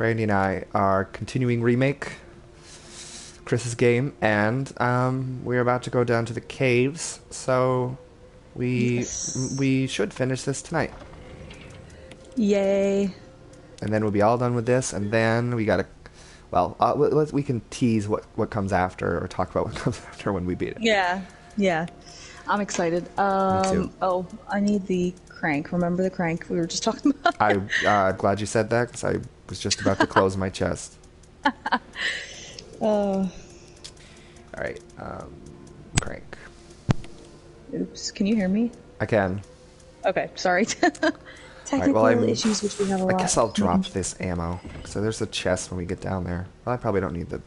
Brandi and I are continuing Remake, Chris's game, and we're about to go down to the caves, so Yes. we should finish this tonight. Yay. And then we'll be all done with this, and then we gotta... Well, we can tease what comes after, or talk about what comes after when we beat it. Yeah. Yeah. I'm excited. Me too. Oh, I need the crank. Remember the crank we were just talking about? I'm glad you said that, because I was just about to close my chest. Oh. Alright, crank. Oops. Can you hear me? I can. Okay. Sorry. Technical Alright, well, issues, which we have a lot. I guess I'll drop this ammo. So there's a chest when we get down there. Well, I probably don't need the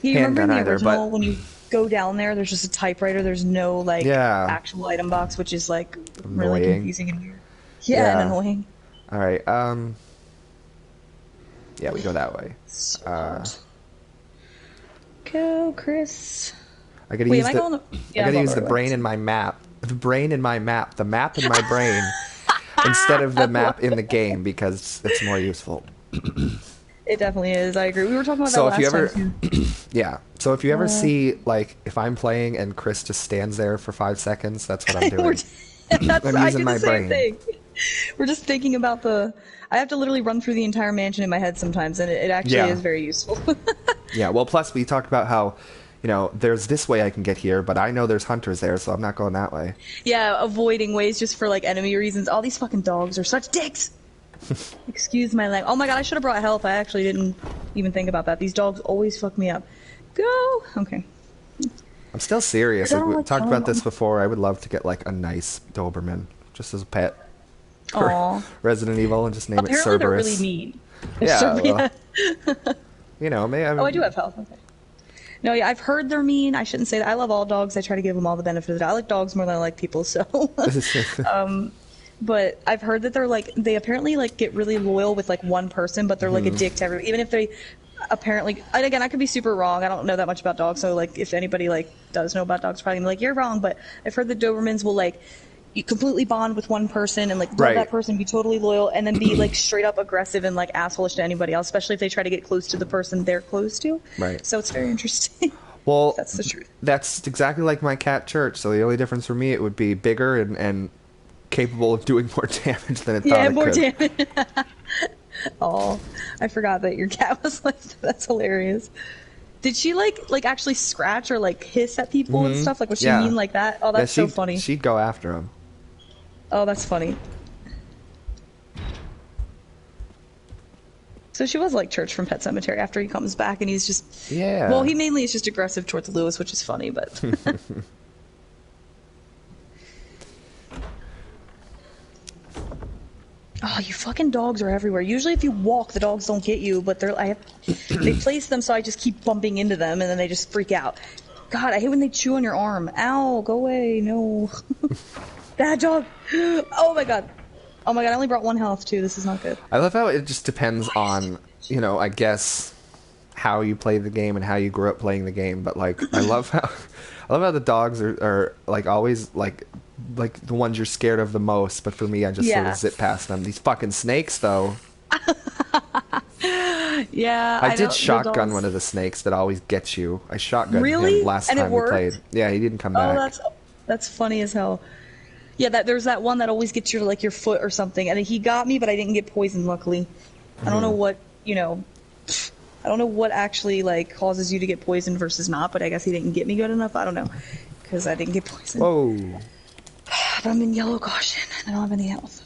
You remember in handgun the either, original, but... when you go down there, there's just a typewriter. There's no, like, Yeah. actual item box, which is, like, Annoying. really confusing and weird. Yeah, and annoying. Alright, yeah, we go that way. Go, Chris. I gotta Wait, use am I the, going the... I Yeah, gotta I'm use going the right brain way. in my map. The brain in my map. The map in my brain. Instead of the map in the game, because it's more useful. It definitely is. I agree. We were talking about So that if you last ever... time, too. Yeah. So if you ever see, like, if I'm playing and Chris just stands there for 5 seconds, that's what I'm doing. I'm I using do my the same brain. thing. We're just thinking about the... I have to literally run through the entire mansion in my head sometimes, and it actually Yeah. is very useful. Yeah, well, plus we talked about how, you know, there's this way I can get here, but I know there's hunters there, so I'm not going that way. Yeah, avoiding ways just for, like, enemy reasons. All these fucking dogs are such dicks! Excuse my language. Oh my god, I should have brought help. I actually didn't even think about that. These dogs always fuck me up. Go! Okay. I'm still serious. I Like, don't we like talked about this telling before. I would love to get, like, a nice Doberman, just as a pet. For Aw. Resident Evil, and just name it Apparently they're Cerberus. really mean. Yeah, well, Yeah. you know, Oh, I do have health. Okay. No, yeah, I've heard they're mean. I shouldn't say that. I love all dogs. I try to give them all the benefit of the doubt. I like dogs more than I like people, so. But I've heard that they're like, they apparently like get really loyal with like one person, but they're like a dick to everyone. Even if they apparently, and again, I could be super wrong. I don't know that much about dogs, so like if anybody like does know about dogs, probably gonna be like, you're wrong. But I've heard that Dobermans will like, you completely bond with one person and like love Right. that person, be totally loyal, and then be like straight up aggressive and like assholeish to anybody else, especially if they try to get close to the person they're close to. Right. So it's very interesting. Well, That's the truth. that's exactly like my cat Church. So the only difference for me, it would be bigger and capable of doing more damage than it thought Yeah, it more could. damage. Oh, I forgot that your cat was like that's hilarious. Did she like actually scratch or like hiss at people and stuff? Like was she Yeah. mean like that? Oh, Yeah, that's so funny. She'd go after him. Oh, that's funny. So she was like Church from Pet Cemetery after he comes back and he's just Yeah. Well, he mainly is just aggressive towards Lewis, which is funny, but Oh, you fucking dogs are everywhere. Usually if you walk, the dogs don't get you, but they place them so I just keep bumping into them and then they just freak out. God, I hate when they chew on your arm. Ow, go away, no. Bad dog. Oh my god. Oh my god, I only brought 1 health too. This is not good. I love how it just depends on, you know, I guess how you play the game and how you grew up playing the game. But like, I love how the dogs are like always like the ones you're scared of the most. But for me, I just sort Yeah. of zip past them. These fucking snakes, though. Yeah, I know, did the shotgun dogs- one of the snakes that always gets you. I shotgunned Really? him last And it time we worked? played. Yeah, he didn't come Oh, back. that's funny as hell. Yeah, there's that one that always gets your like your foot or something, and he got me, but I didn't get poisoned. Luckily, I don't know what I don't know what actually like causes you to get poisoned versus not, but I guess he didn't get me good enough. I don't know because I didn't get poisoned. Whoa. But I'm in yellow caution. And I don't have any health.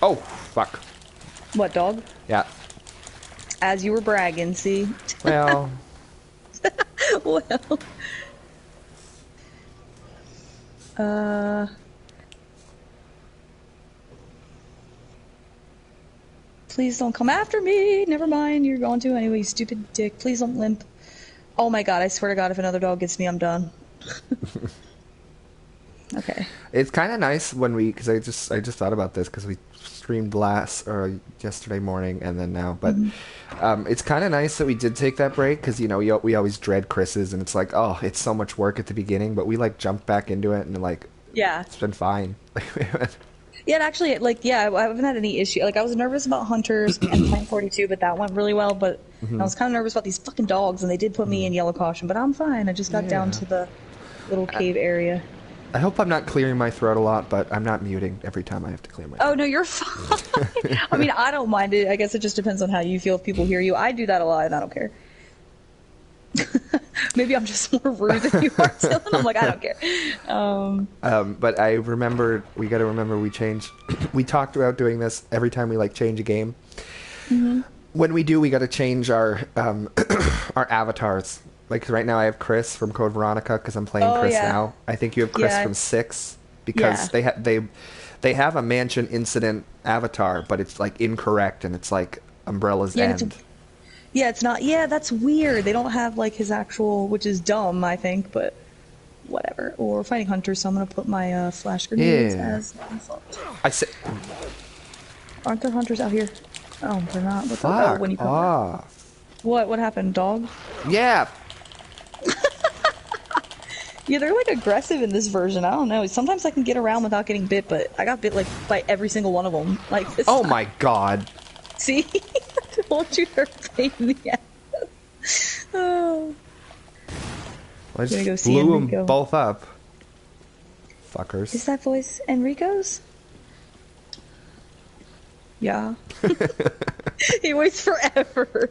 Oh, fuck. What dog? Yeah. As you were bragging, see? Well, Well. Please don't come after me. Never mind, you're going to anyway, you stupid dick. Please don't limp. Oh my god, I swear to god, if another dog gets me, I'm done. Okay. it's kind of nice when because I just thought about this because we streamed yesterday morning and then now, but it's kind of nice that we did take that break because you know we always dread Chris's and it's like, oh, it's so much work at the beginning, but we like jumped back into it and like Yeah. it's been fine. Yeah, and actually, like, yeah, I haven't had any issue. Like, I was nervous about hunters and playing 42, but that went really well. But I was kind of nervous about these fucking dogs, and they did put me in yellow caution, but I'm fine. I just got down Yeah. to the little cave area. I hope I'm not clearing my throat a lot, but I'm not muting every time I have to clear my Oh, throat. no, you're fine. I mean, I don't mind it. I guess it just depends on how you feel if people hear you. I do that a lot, and I don't care. Maybe I'm just more rude than you are, Dylan. I'm like, I don't care. But I remember, we got to remember we changed. We talked about doing this every time we like change a game. When we do, we got to change our our avatars. Like right now, I have Chris from Code Veronica because I'm playing Chris yeah. now. I think you have Chris Yeah. from 6 because Yeah. they have a mansion incident avatar, but it's like incorrect and it's like Umbrella's Yeah, and End. Yeah, it's not. Yeah, that's weird. They don't have like his actual, which is dumb, I think, but whatever. Or fighting hunters, so I'm gonna put my flash grenades Yeah. as default. I said, Aren't there hunters out here? Oh, they're not. What the, fuck oh, when you come off. What happened, dog? Yeah. Yeah, they're like aggressive in this version. I don't know. Sometimes I can get around without getting bit, but I got bit like by every single one of them. Like this. Oh time. my god. See, I told you they're a pain in the ass. Oh. I Gonna just go see blew Enrico. them both up. Fuckers. Is that voice Enrico's? Yeah. He waits forever.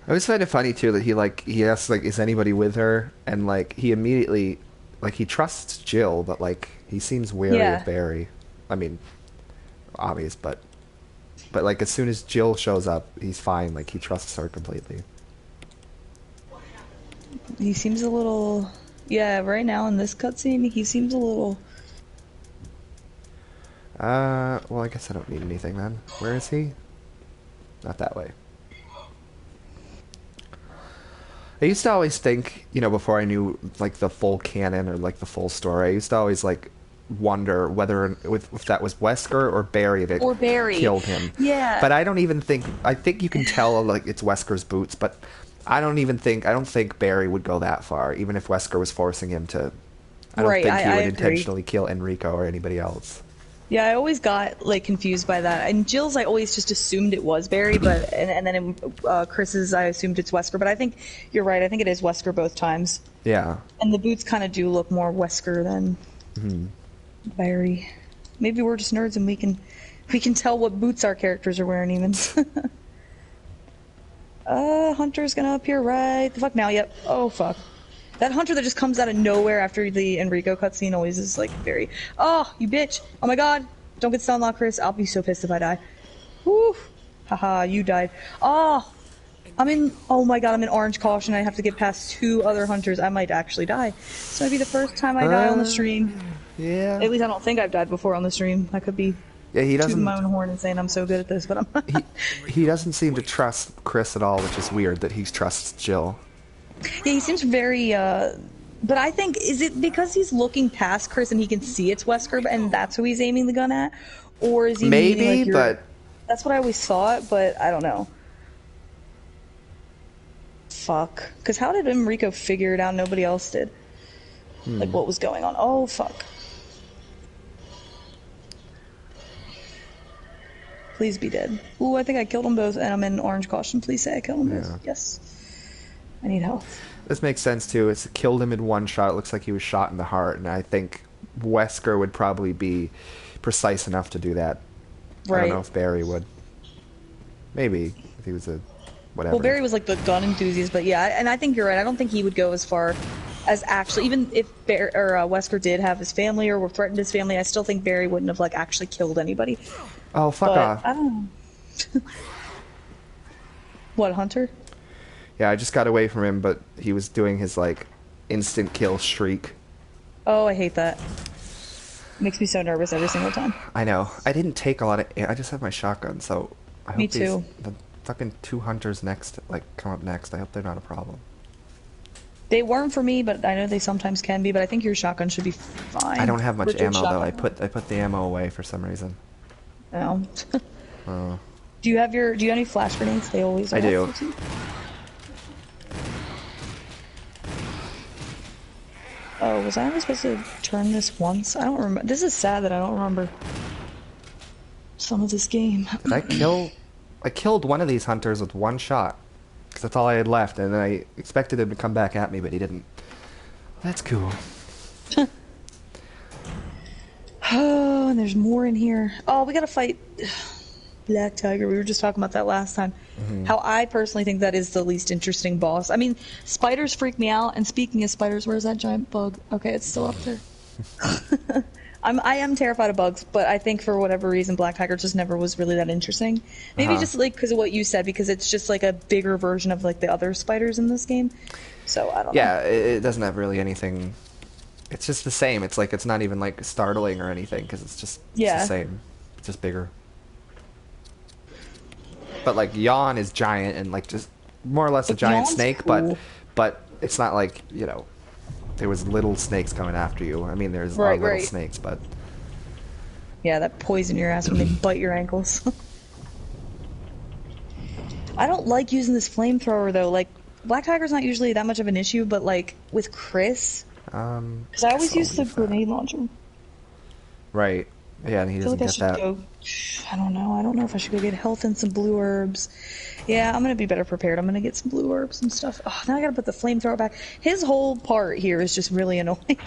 I always find it funny too that he asks like, is anybody with her? And like he immediately like he trusts Jill, but like he seems wary Yeah. of Barry. I mean, obvious, but like as soon as Jill shows up, he's fine. Like he trusts her completely. He seems a little. Yeah, right now in this cutscene, he seems a little. Well, I guess I don't need anything then. Where is he? Not that way. I used to always think, you know, before I knew like the full canon or like the full story, I used to always like wonder whether if that was Wesker or Barry that Or Barry. killed him. Yeah. But I don't even think. I think you can tell like it's Wesker's boots, but I don't think Barry would go that far, even if Wesker was forcing him to. I don't Right, think he I would agree. intentionally kill Enrico or anybody else. Yeah, I always got like confused by that. And Jill's, I always just assumed it was Barry, but and then in Chris's, I assumed it's Wesker. But I think you're right. I think it is Wesker both times. Yeah. And the boots kind of do look more Wesker than Barry. Maybe we're just nerds and we can tell what boots our characters are wearing even. Hunter's gonna appear right the fuck now. Yep. Oh fuck. That hunter that just comes out of nowhere after the Enrico cutscene always is like very. Oh, you bitch! Oh my god! Don't get stun locked, Chris. I'll be so pissed if I die. Woo! Haha, you died. Oh, I'm in. Oh my god, I'm in orange caution. I have to get past 2 other hunters. I might actually die. This might be the first time I die on the stream. Yeah. At least I don't think I've died before on the stream. I could be Yeah, he tooting doesn't. my own horn and saying I'm so good at this, but I'm not. He doesn't seem to trust Chris at all, which is weird that he trusts Jill. Yeah, he seems very, but I think, is it because he's looking past Chris and he can see it's Wesker and that's who he's aiming the gun at? Or is he Maybe, meaning, like, but that's what I always thought, but I don't know. Fuck. Because how did Enrico figure it out? Nobody else did. Like, what was going on? Oh, fuck. Please be dead. Ooh, I think I killed them both, and I'm in orange caution. Please say I killed them both. Yeah. Yes. I need health. this makes sense too. It's killed him in one shot. It looks like he was shot in the heart, and I think Wesker would probably be precise enough to do that. I Right. don't know if Barry would. Maybe if he was a whatever. Well, Barry was like the gun enthusiast, but yeah, and I think you're right. I don't think he would go as far as actually, even if Wesker did have his family or threatened his family, I still think Barry wouldn't have like actually killed anybody. Oh, fuck But off. I don't know. What, Hunter? Yeah, I just got away from him, but he was doing his like instant kill shriek. Oh, I hate that. Makes me so nervous every single time. I know. I didn't take a lot of. I just have my shotgun, so I hope Me too. the fucking 2 hunters next, like come up next. I hope they're not a problem. They weren't for me, but I know they sometimes can be. But I think your shotgun should be fine. I don't have much Richard's ammo though. I shotgun. put the ammo away for some reason. No. Do you have any flash grenades? They always are I do. helpful too. Oh, was I only supposed to turn this once? I don't remember. This is sad that I don't remember some of this game. Did I kill... I killed one of these hunters with one shot. Because that's all I had left, and I expected him to come back at me, but he didn't. That's cool. Oh, and there's more in here. Oh, we gotta fight Black Tiger. We were just talking about that last time. How I personally think that is the least interesting boss. I mean, spiders freak me out, and speaking of spiders, where's that giant bug? Okay, it's still up there. I am terrified of bugs, but I think for whatever reason, Black Tiger just never was really that interesting. Maybe just like because of what you said, because it's just like a bigger version of like the other spiders in this game. So I don't know. Yeah, it doesn't have really anything... It's just the same. It's like, it's not even like startling or anything, because it's just it's the same. It's just bigger. But like, Yawn is giant and like just more or less a giant snake, cool. but it's not like, you know, there was little snakes coming after you. I mean, there's little snakes, but... Yeah, that poison your ass when they bite your ankles. I don't like using this flamethrower, though. Like, Black Tiger's not usually that much of an issue, but, like, with Chris... Because I always use the grenade launcher. Right. Yeah, and he doesn't get that. I don't know. I don't know if I should go get health and some blue herbs. Yeah, I'm going to be better prepared. I'm going to get some blue herbs and stuff. Oh, now I got to put the flamethrower back. His whole part here is just really annoying.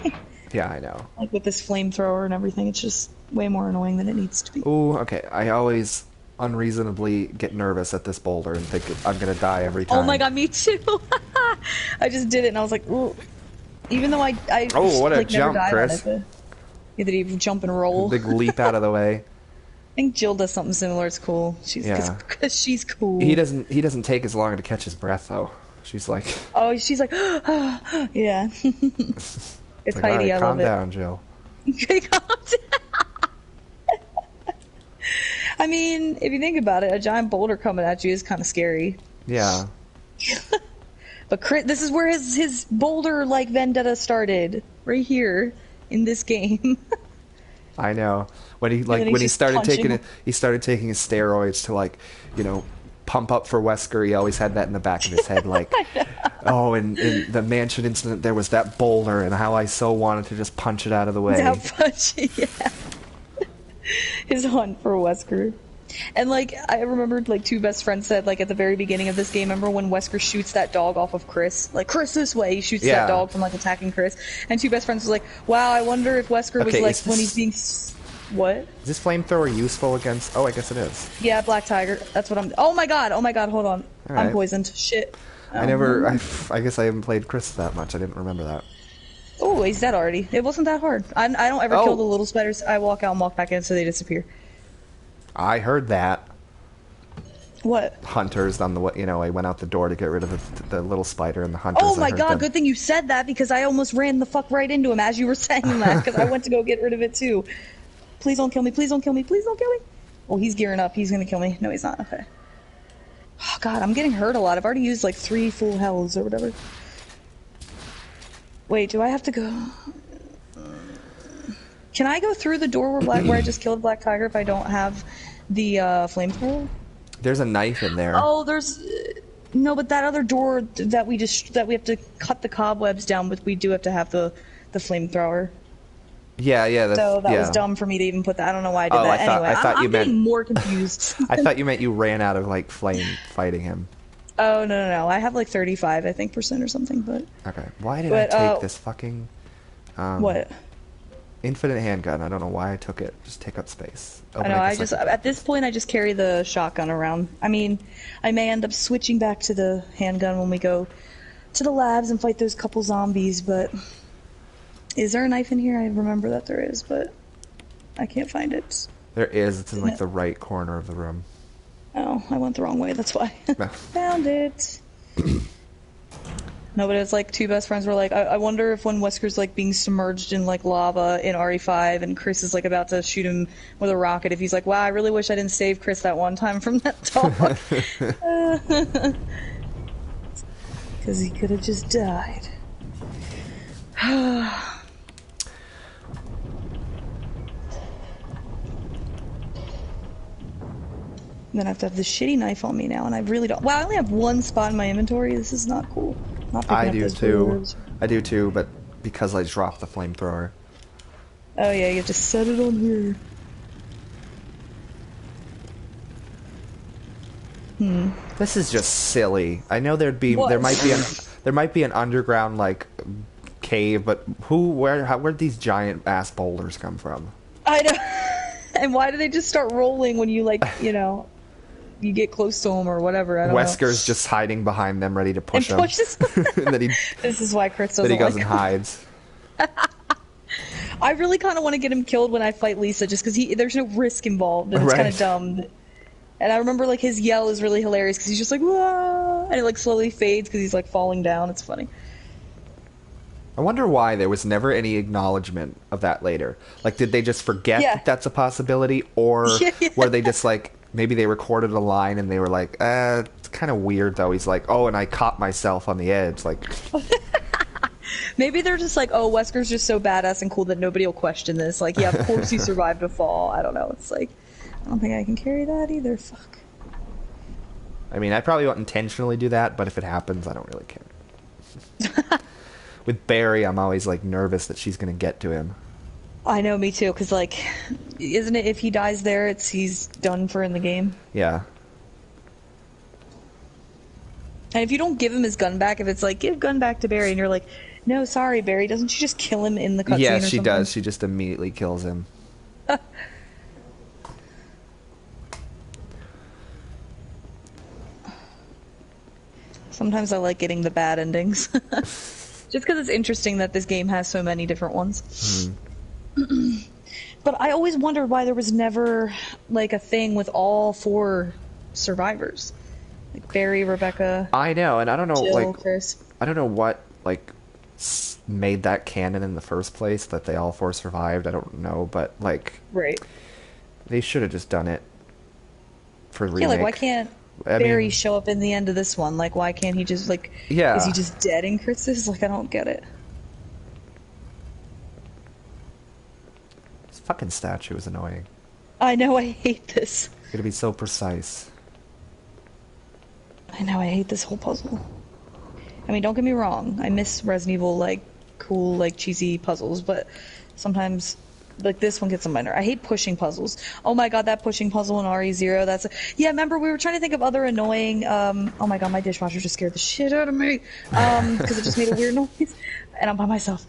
Yeah, I know. Like with this flamethrower and everything, it's just way more annoying than it needs to be. Ooh, okay. I always unreasonably get nervous at this boulder and think I'm going to die every time. Oh my god, me too. I just did it and I was like, ooh. Even though I oh, what a like, jump, never died Chris. on it, yeah, did he jump and roll? Big leap out of the way. I think Jill does something similar. It's cool. Because she's cool. He doesn't take as long to catch his breath though. She's like... Oh, she's like... yeah. It's like, Heidi, right, I calm love down, Jill. Calm down. I mean, if you think about it, a giant boulder coming at you is kind of scary. Yeah. But Chris, this is where his boulder-like vendetta started. Right here in this game. I know. When he started taking his steroids to, like, you know, pump up for Wesker. He always had that in the back of his head, like, oh, in the mansion incident there was that boulder and how I so wanted to just punch it out of the way. Yeah. His hunt for Wesker. And, like, I remembered, like, two best friends said, like, at the very beginning of this game, remember when Wesker shoots that dog off of Chris? Like, Chris this way, he shoots that dog from, like, attacking Chris. And two best friends was like, wow, I wonder if Wesker was, like, when he's being... What? Is this flamethrower useful against... Oh, I guess it is. Yeah, Black Tiger. That's what I'm... Oh my god, hold on. Right. I'm poisoned. Shit. I guess I haven't played Chris that much. I didn't remember that. Oh, he's dead already. It wasn't that hard. I don't ever kill the little spiders. I walk out and walk back in so they disappear. I heard that. What? Hunters on the way, you know, I went out the door to get rid of the little spider and the hunters. Oh my god, good thing you said that because I almost ran the fuck right into him as you were saying that because I went to go get rid of it too. Please don't kill me, please don't kill me, please don't kill me. Oh, he's gearing up, he's gonna kill me. No, he's not, okay. Oh god, I'm getting hurt a lot. I've already used like 3 full healths or whatever. Wait, do I have to go... Can I go through the door where I just killed Black Tiger if I don't have the flamethrower? There's a knife in there. Oh, there's no, but that other door that we have to cut the cobwebs down with, we do have to have the flamethrower. Yeah. So that was dumb for me to even put that. I don't know why I did that. I'm getting more confused. I thought you meant you ran out of like flame fighting him. Oh no! I have like 35, I think, % or something. But okay, why did I take this fucking what? Infinite handgun. I don't know why I took it. Just take up space. I know. At this point, I just carry the shotgun around. I mean, I may end up switching back to the handgun when we go to the labs and fight those couple zombies. But is there a knife in here? I remember that there is, but I can't find it. There is. It's in like the right corner of the room. Oh, I went the wrong way. That's why. Found it. No, but it's like two best friends were like, I wonder if when Wesker's like being submerged in like lava in RE5 and Chris is like about to shoot him with a rocket, if he's like, wow, I really wish I didn't save Chris that one time from that dog. Because he could have just died. Then I have to have this shitty knife on me now, and I really don't. Wow, I only have 1 spot in my inventory. This is not cool. Not I do too. I do too, but because I dropped the flamethrower. Oh yeah, you have to set it on here. This is just silly. I know What? there might be an underground like cave, but where'd these giant ass boulders come from? I know. And why do they just start rolling when you like, you know, you get close to them or whatever? I don't know. Wesker's just hiding behind them, ready to push And them. pushes. And then This is why Chris doesn't then he goes like and him. hides. I really kind of want to get him killed when I fight Lisa, just because there's no risk involved, and it's Right. kind of dumb. And I remember like his yell is really hilarious because he's just like whoa, and it like slowly fades because he's like falling down. It's funny. I wonder why there was never any acknowledgement of that later. Like, did they just forget Yeah. that that's a possibility, or Yeah. were they just like maybe they recorded a line and they were like, it's kind of weird though. He's like, oh, and I caught myself on the edge, like. Maybe they're just like, oh, Wesker's just so badass and cool that nobody will question this. Like, yeah, of course he survived a fall. I don't know. It's like, I don't think I can carry that either. Fuck. I mean, I probably won't intentionally do that, but if it happens, I don't really care. With Barry, I'm always like nervous that she's gonna get to him. I know, me too. Because like, isn't it if he dies there, he's done for in the game? Yeah. And if you don't give him his gun back, if it's like, give gun back to Barry, and you're like, no, sorry, Barry, doesn't she just kill him in the cutscene Yeah, or she something? does. She just immediately kills him. Sometimes I like getting the bad endings. Just because it's interesting that this game has so many different ones. But I always wondered why there was never, like, a thing with all 4 survivors. Like, Barry, Rebecca, I know, and I don't know, Jill, like, Chris. I don't know what, like, made that canon in the first place, that they all 4 survived. I don't know, but, like, Right. they should have just done it for Remake. Yeah, like, why can't I Barry mean- show up in the end of this one? Like, why can't he just, like, Yeah. is he just dead in Chris's? Like, I don't get it. This fucking statue is annoying. I know, I hate this. It's gonna be so precise. I know, I hate this whole puzzle. I mean, don't get me wrong. I miss Resident Evil, like, cool, like, cheesy puzzles, but sometimes, like, this one gets on my nerve. I hate pushing puzzles. Oh my god, that pushing puzzle in RE0, that's... Yeah, remember, we were trying to think of other annoying, oh my god, my dishwasher just scared the shit out of me, because it just made a weird noise, and I'm by myself.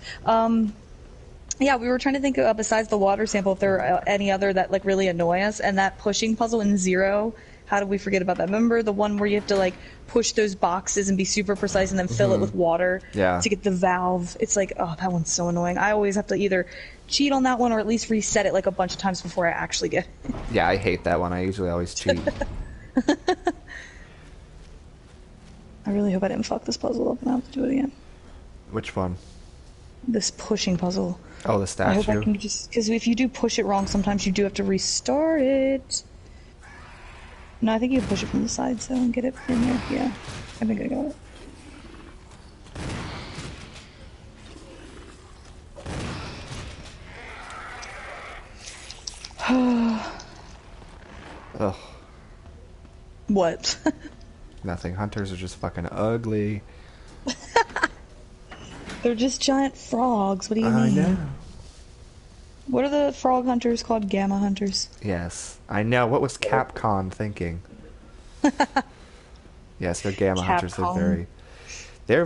Yeah, we were trying to think of, besides the water sample, if there are any other that, like, really annoy us, and that pushing puzzle in Zero... How did we forget about that? Remember the one where you have to like push those boxes and be super precise and then fill it with water Yeah. to get the valve? It's like, oh, that one's so annoying. I always have to either cheat on that one or at least reset it like a bunch of times before I actually get it. Yeah, I hate that one. I usually always cheat. I really hope I didn't fuck this puzzle up and I have to do it again. Which one? This pushing puzzle. Oh, the I hope I statue. can just... Because if you do push it wrong, sometimes you do have to restart it. No, I think you can push it from the side, so and get it in there. Yeah, I think I got it. Ugh, What? nothing. Hunters are just fucking ugly. They're just giant frogs. What do you I mean? know. What are the frog hunters called? Gamma hunters. Yes, I know. What was Capcom thinking? Yes, they're gamma hunters. They're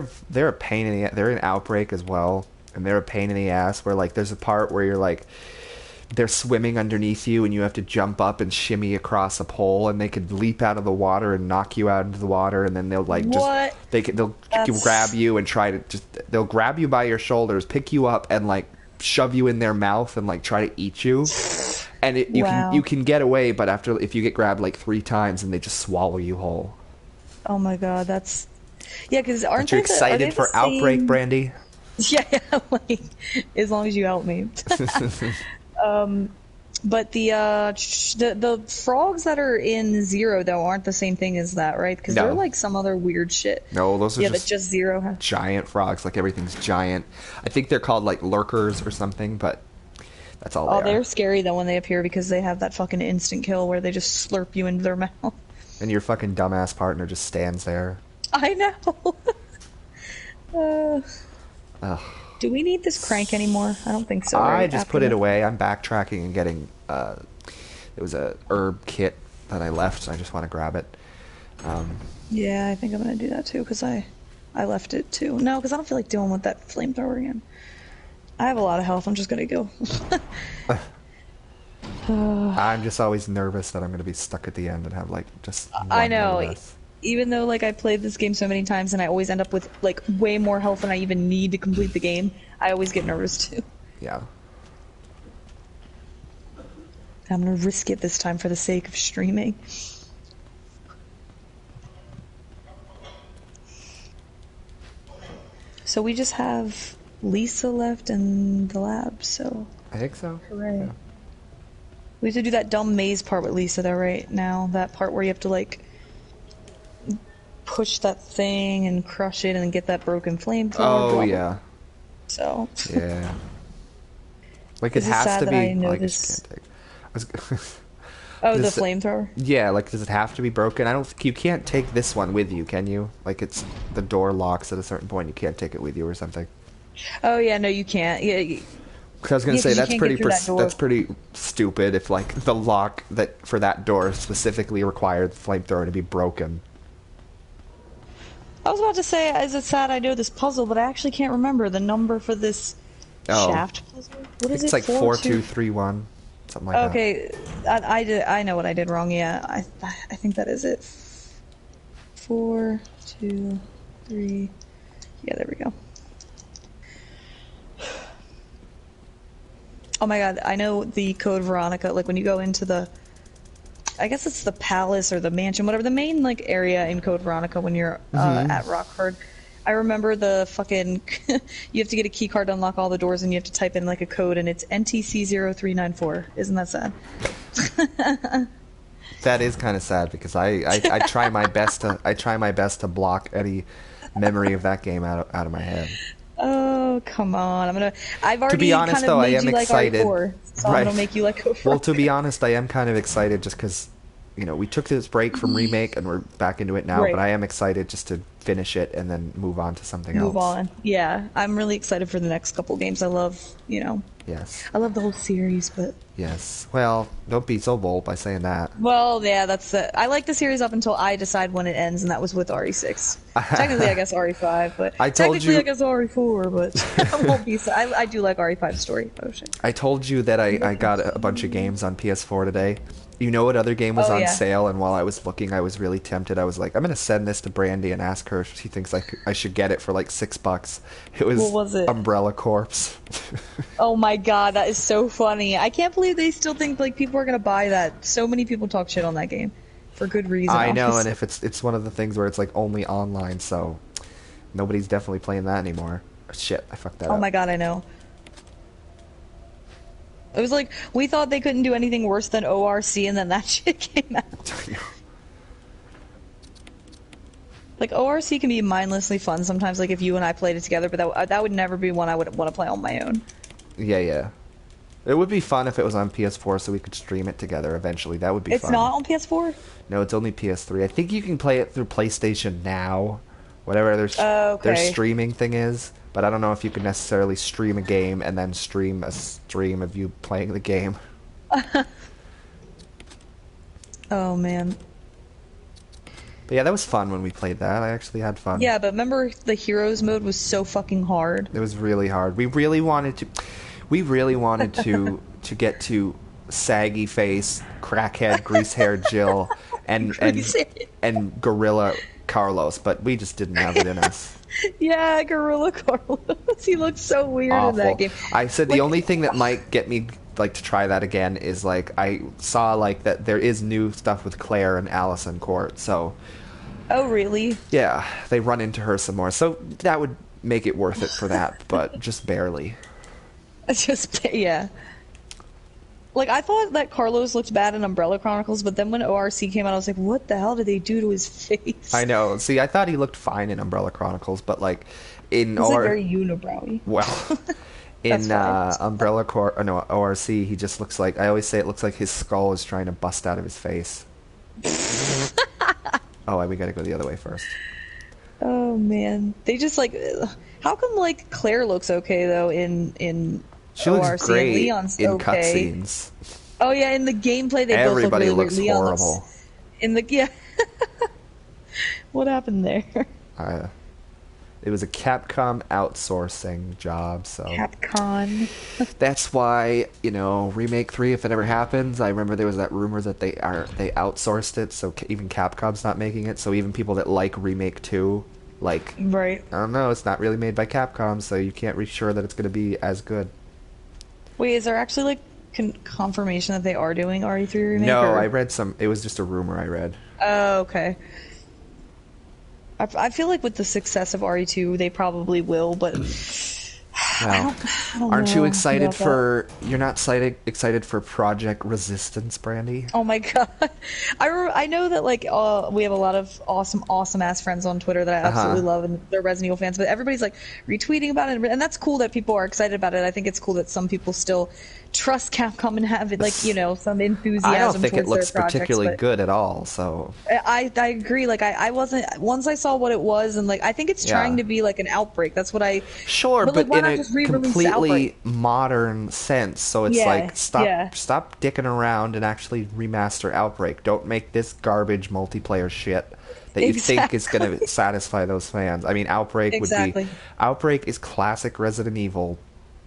Capcom. they're a pain in the. They're in Outbreak as well, and they're a pain in the ass. Where like there's a part where you're like, they're swimming underneath you, and you have to jump up and shimmy across a pole, and they could leap out of the water and knock you out into the water, and then they'll like What? just they'll That's- grab you and try to just they'll grab you by your shoulders, pick you up, and like shove you in their mouth and like try to eat you. And Wow. you can get away, but if you get grabbed like 3 times, and they just swallow you whole. Oh my god, that's... Yeah, because aren't Aren't you they are they excited the for Outbreak, same- Brandi? Yeah, like, as long as you help me. But the frogs that are in Zero, though, aren't the same thing as that, right? Because No. they're like some other weird shit. No, those are Yeah, just that just Zero has. giant frogs. Like everything's giant. I think they're called like lurkers or something, but that's all Oh, they they're are. scary, though, when they appear, because they have that fucking instant kill where they just slurp you into their mouth. And your fucking dumbass partner just stands there. I know! Ugh. Do we need this crank anymore? I don't think so, I right? just After put it that? away. I'm backtracking and getting. It was a herb kit that I left, so I just want to grab it. Yeah, I think I'm gonna do that too, because I left it too. No, because I don't feel like dealing with that flamethrower again. I have a lot of health. I'm just gonna go. I'm just always nervous that I'm going to be stuck at the end and have like just I one more know. less. Even though like I played this game so many times and I always end up with like way more health than I even need to complete the game, I always get nervous too. Yeah. I'm gonna risk it this time for the sake of streaming. So we just have Lisa left in the lab, so I think so. hooray. Yeah. We have to do that dumb maze part with Lisa though, right now. That part where you have to like push that thing and crush it and get that broken flamethrower. Oh blah, blah. yeah. So Yeah. Like it Is it has sad to that be. I know Like, I this? just can't take. I was, Oh, the this- flamethrower. yeah, like does it have to be broken? I don't. You can't take this one with you, can you? Like it's the door locks at a certain point. You can't take it with you or something. Oh yeah, no, you can't. Yeah, Because I was gonna Yeah, say 'cause you that's can't pretty get through that door. that's pretty stupid if like the lock that for that door specifically required the flamethrower to be broken. I was about to say, is it sad I know this puzzle, but I actually can't remember the number for this Oh. shaft puzzle. What is It's it? like 4231, something like that. Okay, I know what I did wrong. Yeah, I think that is it. 4, 2, 3. Yeah, there we go. Oh my god, I know the code Veronica, like when you go into the, I guess it's the palace or the mansion, whatever, the main like area in Code Veronica when you're at Rockford. I remember the fucking, you have to get a key card to unlock all the doors and you have to type in like a code and it's NTC0394. Isn't that sad? That is kind of sad because I try my best to block any memory of that game out of my head. Oh, come on. I've already be honest, kind of though, I made am you like excited. R4, so Right. I'm gonna make you like Code Well, to be Veronica. honest, I am kind of excited just because, we took this break from Remake and we're back into it now, Right. but I am excited just to finish it and then move on to something Move else. on. Yeah, I'm really excited for the next couple games. I love, Yes. I love the whole series, but Yes. Well, don't be so bold by saying that. well, yeah, that's it. I like the series up until I decide when it ends, and that was with RE6. Technically, I guess RE5, but I told technically, you- I guess RE4. But I won't be. I do like RE5 story. Oh shit. I told you that I got a bunch of games on PS4 today. You know what other game was Oh, on yeah. sale? And while I was looking, I was really tempted. I was like, I'm going to send this to Brandy and ask her if she thinks I should get it for like $6. It was, What was it? Umbrella Corps. Oh my god, that is so funny. I can't believe they still think like people are gonna buy that. So many people talk shit on that game for good reason. I know, and obviously. if it's one of the things where it's like only online, so nobody's definitely playing that anymore. Shit, I fucked that up. Oh my god, I know. It was like we thought they couldn't do anything worse than ORC, and then that shit came out. Like ORC can be mindlessly fun sometimes. Like if you and I played it together, but that would never be one I would want to play on my own. Yeah. It would be fun if it was on PS4 so we could stream it together eventually. That would be It's fun. not on PS4. No, it's only PS3. I think you can play it through PlayStation Now, whatever their Okay. streaming thing is. But I don't know if you can necessarily stream a game and then stream a stream of you playing the game. Oh man. But yeah, that was fun when we played that. I actually had fun. Yeah, but remember the Heroes mode was so fucking hard. It was really hard. We really wanted to to get to saggy face, crackhead, grease-haired Jill, and and gorilla Carlos, but we just didn't have it in us. Yeah, Gorilla Carlos. He looks so weird in Awful. that game. I said the Like- only thing that might get me like to try that again is like I saw like that there is new stuff with Claire and Allison Court, so Oh really? yeah, they run into her some more, so that would make it worth it for that, but just barely. It's just yeah. Like I thought that Carlos looked bad in Umbrella Chronicles, but then when ORC came out, I was like, "What the hell did they do to his face?" I know. See, I thought he looked fine in Umbrella Chronicles, but like in He's like very unibrowy. well, in That's fine. ORC, he just looks like, I always say it looks like his skull is trying to bust out of his face. Oh, we gotta go the other way first. Oh man, they just like. How come like Claire looks okay though in She looks ORC and great Leon's in okay? cutscenes. Oh yeah, in the gameplay they both look Everybody really weird. looks Leon looks horrible. in the yeah. What happened there? Uh, it was a Capcom outsourcing job, so Capcom. that's why, Remake 3, if it ever happens, I remember there was that rumor that they outsourced it, so even Capcom's not making it, so even people that like Remake 2, like, Right. I don't know, it's not really made by Capcom, so you can't be sure that it's going to be as good. Wait, is there actually like confirmation that they are doing RE3 remake? No, I Or read it was just a rumor I read. oh, okay. I feel like with the success of RE2, they probably will, but Well, I don't aren't you know excited about that. you're not excited for Project Resistance, Brandy? Oh my god, I know that like we have a lot of awesome ass friends on Twitter that I Uh-huh. absolutely love, and they're Resident Evil fans. But everybody's like retweeting about it, and that's cool that people are excited about it. I think it's cool that some people still trust Capcom and have it like some I don't enthusiasm think it towards their looks projects. particularly But good at all, so I agree. Like I wasn't once I saw what it was, and like I think it's trying yeah. to be like an Outbreak. That's what I. Sure, But like, but why in not a just re-release Outbreak? completely modern sense. So it's Yeah, like yeah, stop dicking around and actually remaster Outbreak. Don't make this garbage multiplayer shit that you think is going to exactly, satisfy those fans. I mean, exactly. Outbreak is classic Resident Evil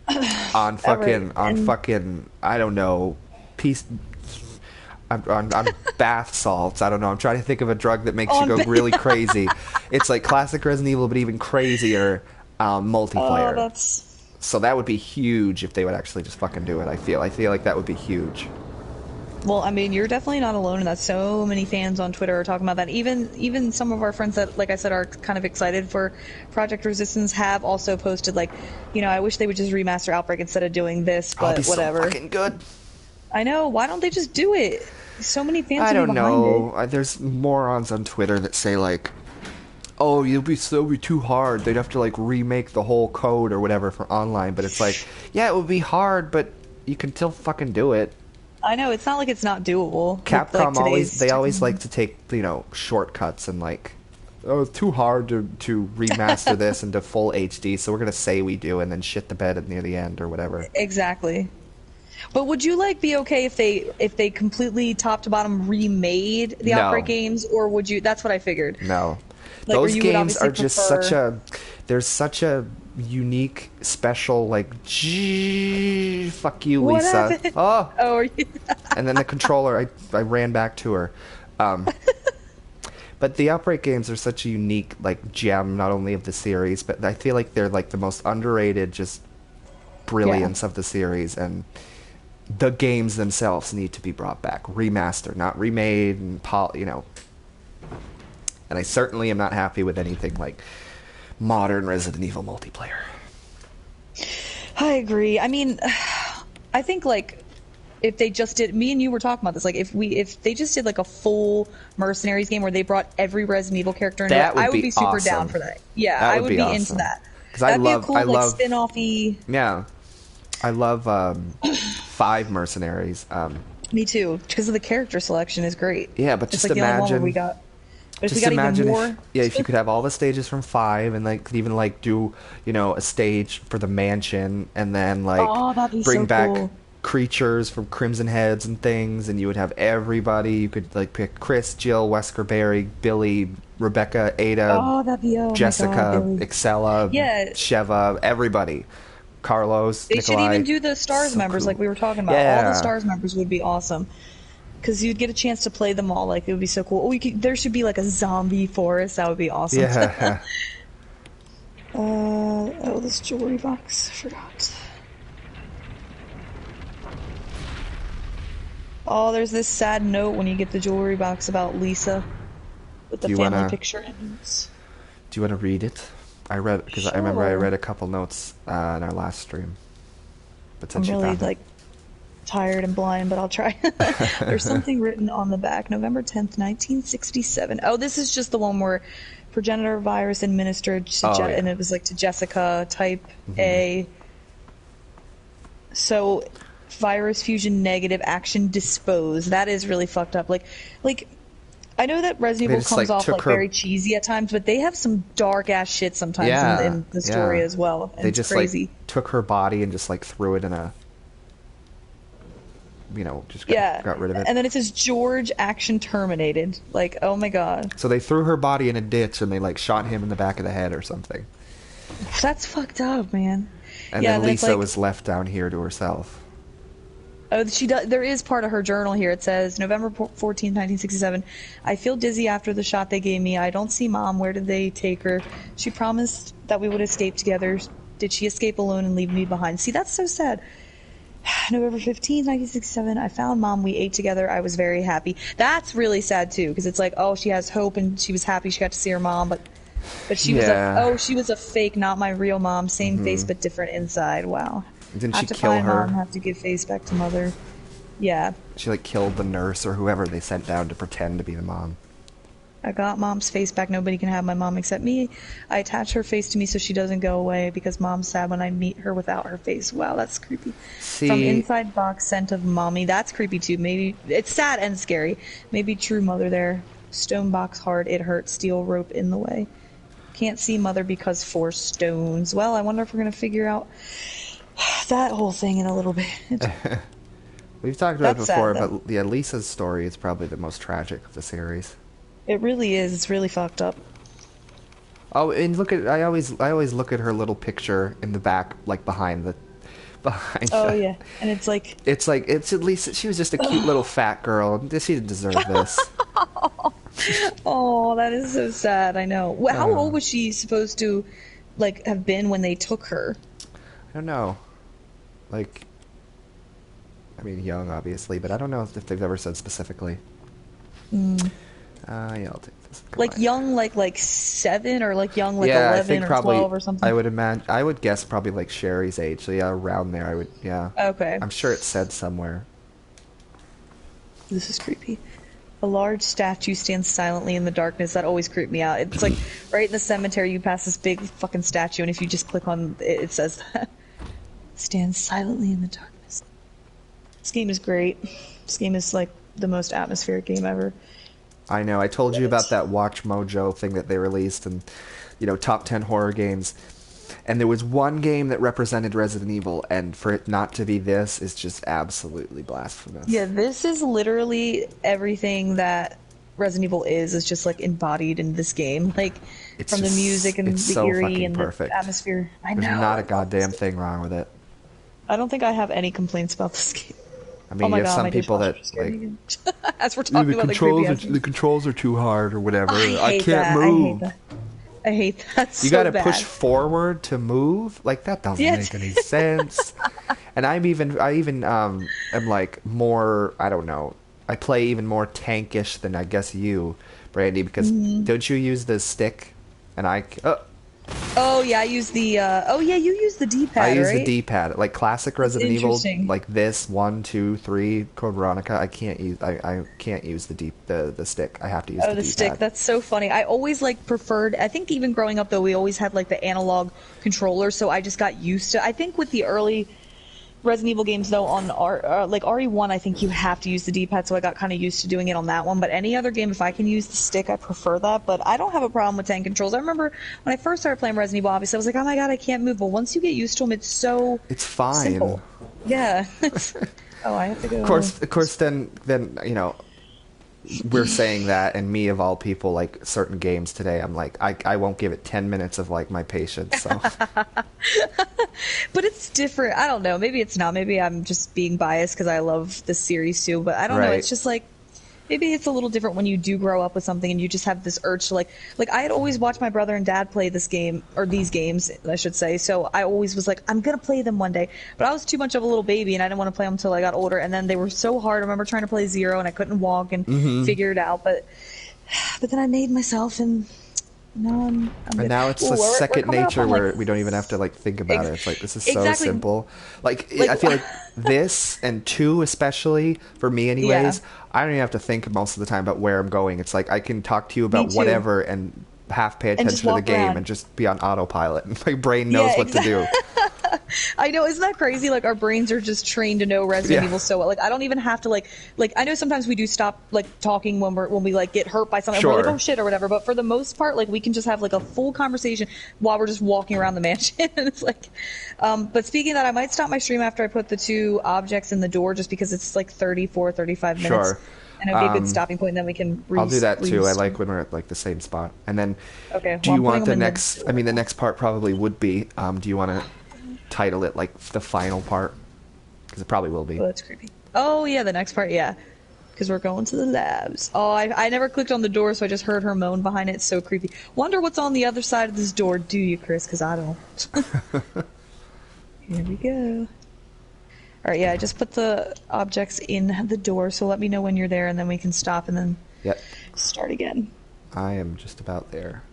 All right, on and fucking I don't know piece on bath salts. I don't know. I'm trying to think of a drug that makes you on. go really crazy. It's like classic Resident Evil, but even crazier Oh, multiplayer. that's. So that would be huge if they would actually just fucking do it. I feel like that would be huge. Well, I mean, you're definitely not alone in that. So many fans on Twitter are talking about that. Even some of our friends that, like I said, are kind of excited for Project Resistance have also posted like, I wish they would just remaster Outbreak instead of doing this, Oh, it'd be but so whatever. fucking good. I know. Why don't they just do it? So many fans I would be don't behind it. know. There's morons on Twitter that say like, "Oh, it'll be too hard. They'd have to like remake the whole code or whatever for online." But it's like, yeah, it would be hard, but you can still fucking do it. I know it's not like it's not doable with like Capcom today's always like technology. to take shortcuts and like, oh, it's too hard to remaster this into full HD, so we're gonna say we do and then shit the bed near the end or whatever. Exactly. But would you like be okay if they completely top to bottom remade the Outbreak No, games, or would you? That's what I figured. no, Like, or those you would games obviously are just prefer. there's such a unique, special like, gee, fuck you, What Lisa. happened? Oh, Oh, are you? and then the controller, I ran back to her. Um, but the Outbreak games are such a unique like gem, not only of the series, but I feel like they're like the most underrated, just Yeah. brilliance of the series, and the games themselves need to be brought back, remastered, not remade, and And I certainly am not happy with anything like modern Resident Evil multiplayer. I agree. I mean, I think like if they just did, me and you were talking about this, like if they just did like a full Mercenaries game where they brought every Resident Evil character into it, That would I would be be super down awesome. for that. Yeah, That I would would be be into awesome. that. Because That'd be a cool like spin-offy. yeah, I love 5 Mercenaries. Me too, because of the character selection is great. Yeah, but It's just like the only one where we imagine, got. But if we just got even imagine more, if you could have all the stages from 5 and like could even like do a stage for the mansion and then like oh, that'd be bring so back cool. creatures from Crimson Heads and things, and you would have everybody. You could like pick Chris, Jill, Wesker, Barry, Billy, Rebecca, Ada, Oh, that'd be oh my god, Jessica, Billy. Excella, Yeah, Sheva, everybody, Carlos, they should Nikolai. even do the stars So members like cool. we were talking about. All the Yeah, stars members would be awesome because you'd get a chance to play them all. Like it would be so cool. There should be like a zombie forest. That would be awesome. yeah. Oh, this jewelry box. I forgot. Oh, there's this sad note when you get the jewelry box about Lisa with the Do you family wanna picture. And do you wanna read it? I read because I remember I sure. read a couple notes in our last stream. But I'm since you really found it, like tired and blind, but I'll try. There's something written on the back, November 10th, 1967. Oh, this is just the one where progenitor virus administered to oh yeah. and it was like to Jessica, type A. So, virus fusion negative, action dispose. That is really fucked up. Like I know that Resident They Evil just comes like off took like her. very cheesy at times, but they have some dark ass shit sometimes Yeah, in the story yeah. as well, and They it's just like crazy. took her body and just like threw it in a, just Yeah, got rid of it. and then it says George action terminated. Like, oh my god, So they threw her body in a ditch and they like shot him in the back of the head or something. that's fucked up, man. And Yeah, then and then it's Lisa like, was left down here to herself. oh, she does. There is part of her journal here. It says November 14th, 1967. I feel dizzy after the shot they gave me. I don't see Mom. Where did they take her? She promised that we would escape together. Did she escape alone and leave me behind? See, that's so sad. November 15th, 1967. I found Mom. We ate together. I was very happy. That's really sad too, because it's like, oh, she has hope and she was happy she got to see her mom, but she was Yeah. she was a fake, not my real mom. Same face but different inside. Wow. Didn't Have she to kill find her? Mom. Have to give face back to mother. Yeah. She like killed the nurse or whoever they sent down to pretend to be the mom. I got Mom's face back. Nobody can have my mom except me. I attach her face to me so she doesn't go away because Mom's sad when I meet her without her face. Wow, that's creepy. See, From inside box, scent of mommy. That's creepy too. Maybe it's sad and scary. Maybe true mother there. Stone box hard. It hurts. Steel rope in the way. Can't see mother because 4 stones. Well, I wonder if we're gonna figure out that whole thing in a little bit. we've talked about it That's before, sad, but yeah, Lisa's story is probably the most tragic of the series. It really is. It's really fucked up. Oh, and look at I always look at her little picture in the back, like behind. Oh yeah, and it's like it's at least she was just a cute little fat girl. She didn't deserve this. oh, that is so sad. I know. How old was she supposed to like have been when they took her? I don't know. Like, I mean, young, obviously, but I don't know if they've ever said specifically. Yeah, I'll take this. Like young, like 7 or like young, like yeah, 11 I think or probably, 12 or something. I would guess probably like Sherry's age. So yeah, around there. I would. Yeah. Okay. I'm sure it said somewhere. This is creepy. A large statue stands silently in the darkness. That always creeped me out. It's like right in the cemetery, you pass this big fucking statue, and if you just click on it, it says that. Stands silently in the darkness. This game is great. This game is like the most atmospheric game ever. I know. I told you about that Watch Mojo thing that they released, and top 10 horror games. And there was one game that represented Resident Evil, and for it not to be this is just absolutely blasphemous. Yeah, this is literally everything that Resident Evil is just like embodied in this game. Like It's from the just- music and it's the so eerie fucking and perfect. the atmosphere. I know. There's not a goddamn thing wrong with it. I don't think I have any complaints about this game. I mean, Oh my you have god, some my people dishwasher that just scared like me again. As we're talking about the creepy controls are too hard or whatever. I hate can't that. move. I hate that so You gotta bad. push forward to move. Like that doesn't Yes. make any sense. And I even am like more. I don't know. I play even more tankish than I guess you, Brandy, because don't you use the stick? And Oh yeah, I use the. Oh yeah, you use the D-pad. I use right? the D-pad, like classic Resident Evil, interesting. like this 1, 2, 3, Code Veronica. I can't use the stick. I have to use Oh, the the D-pad. stick. That's so funny. I always like preferred. I think even growing up though, we always had like the analog controller, so I just got used to. I think with the early Resident Evil games though, on like RE1, I think you have to use the D-pad, so I got kind of used to doing it on that one. But any other game, if I can use the stick, I prefer that. But I don't have a problem with tank controls. I remember when I first started playing Resident Evil, obviously I was like, oh my god, I can't move. But once you get used to them, it's so fine. simple. Yeah. Oh, I have to go. Of course, then we're saying that, and me of all people, like certain games today, I'm like, I won't give it 10 minutes of like my patience. So. But it's different. I don't know. Maybe it's not. Maybe I'm just being biased because I love this series too. But I don't know. Right. It's just like maybe it's a little different when you do grow up with something and you just have this urge to like I had always watched my brother and dad play this game, or these games, I should say. So I always was like, I'm gonna play them one day. But I was too much of a little baby and I didn't want to play them until I got older. And then they were so hard. I remember trying to play Zero and I couldn't walk and figure it out. But then I made myself and. No, I'm And good. now it's Ooh, a we're second coming up nature on, where we don't even have to like think about it. It's like this is so Exactly. simple. Like Like- I feel like this and 2 especially for me anyways, I don't even have to think most of the time about where I'm going. It's like I can talk to you about too. whatever and half pay just attention to the walk game around. and just be on autopilot. And my brain knows what to do. I know, isn't that crazy? Like, our brains are just trained to know Resident Evil so well. Like, I don't even have to, like, I know sometimes we do stop, like, talking when we, like, get hurt by something. Sure. We're like, oh, shit, or whatever. But for the most part, like, we can just have, like, a full conversation while we're just walking around the mansion. And it's like, but speaking of that, I might stop my stream after I put the 2 objects in the door just because it's, like, 35 minutes. Sure. And it'll be a good stopping point, and then we can I'll do that too. I like when we're at like the same spot. And then, okay, do you want the next? I mean, the next part probably would be. Do you want to title it like the final part? Because it probably will be. Oh, that's creepy. Oh yeah, the next part, yeah. Because we're going to the labs. Oh, I never clicked on the door, so I just heard her moan behind it. It's so creepy. Wonder what's on the other side of this door, do you, Chris? Because I don't. Here we go. Alright, yeah, I just put the objects in the door, so let me know when you're there, and then we can stop and then start again. I am just about there.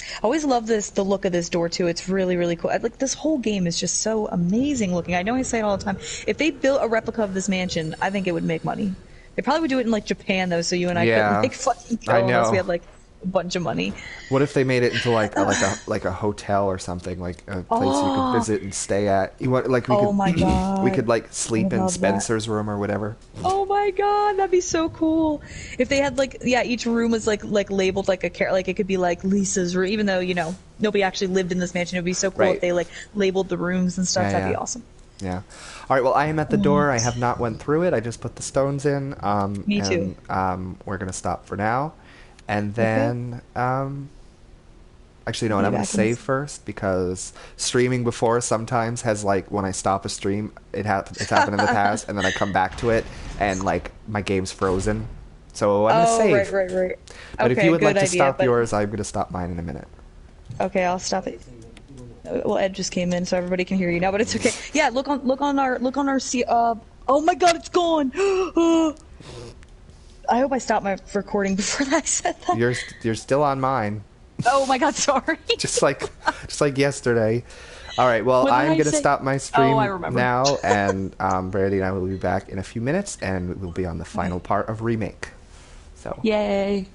I always love the look of this door, too. It's really, really cool. Like, this whole game is just so amazing looking. I know I say it all the time. If they built a replica of this mansion, I think it would make money. They probably would do it in, like, Japan, though, so you and I couldn't, like, fucking go unless we had, like, a bunch of money. What if they made it into like a hotel or something, like a place you could visit and stay at? You want like we could, my God. We could like sleep in Spencer's room or whatever. Oh my God, that'd be so cool. If they had like each room was like labeled like like it could be like Lisa's room, even though nobody actually lived in this mansion. It'd be so cool if they like labeled the rooms and stuff. That'd be awesome. Yeah. All right. Well, I am at the door. I have not went through it. I just put the stones in. Me too. We're gonna stop for now. And then, actually, no, I'm going to save first because streaming before sometimes has, like, when I stop a stream, it's happened in the past, and then I come back to it, and, like, my game's frozen. So I'm going to save. Right. But if you would like to stop yours, I'm going to stop mine in a minute. Okay, I'll stop it. Well, Ed just came in, so everybody can hear you now, but it's okay. Yeah, look on our oh my God, it's gone! I hope I stopped my recording before I said that. You're still on mine. Oh my God, sorry. just like yesterday. All right, well, I'm going to stop my stream now, and Brandi and I will be back in a few minutes, and we'll be on the final part of Remake. So. Yay.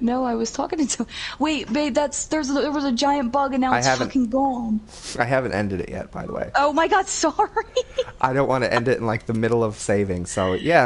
No, I was talking to. Wait, babe, there was a giant bug and now it's fucking gone. I haven't ended it yet, by the way. Oh my God, sorry. I don't want to end it in like the middle of saving, so yeah.